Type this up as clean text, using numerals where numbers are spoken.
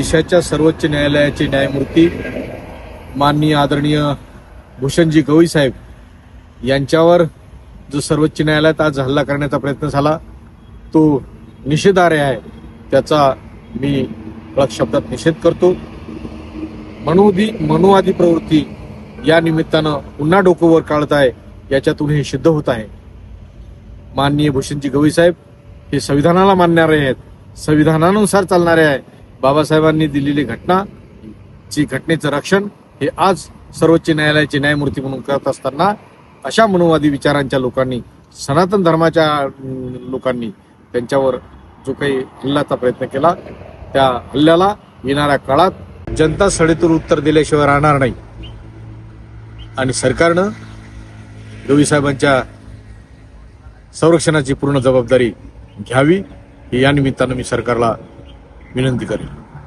देशाच्या सर्वोच्च न्यायालयाचे न्यायमूर्ती माननीय आदरणीय भूषणजी गवई साहेब यांच्यावर जो सर्वोच्च न्यायालयात आज हल्ला करण्याचा प्रयत्न झाला तो निषेधार्ह आहे। त्याचा मी ठळक शब्दात निषेध करतो। मनुवादी प्रवृत्ती या निमित्तानं पुन्हा डोकं वर काढत आहे, याच्यातून हे सिद्ध होत आहे। माननीय भूषणजी गवई साहेब हे संविधानाला मानणारे आहेत, संविधानानुसार चालणारे आहे। बाबासाहेबांनी दिलेली घटनेचं रक्षण हे आज सर्वोच्च न्यायालयाचे न्यायमूर्ती म्हणून करत असताना अशा मनुवादी विचारांच्या लोकांनी, सनातन धर्माच्या लोकांनी त्यांच्यावर जो काही हल्ल्याचा प्रयत्न केला, त्या हल्ल्याला येणाऱ्या काळात जनता सडेतूर उत्तर दिल्याशिवाय राहणार नाही आणि सरकारनं गवई साहेबांच्या संरक्षणाची पूर्ण जबाबदारी घ्यावी, या निमित्तानं मी सरकारला विनंती करेन।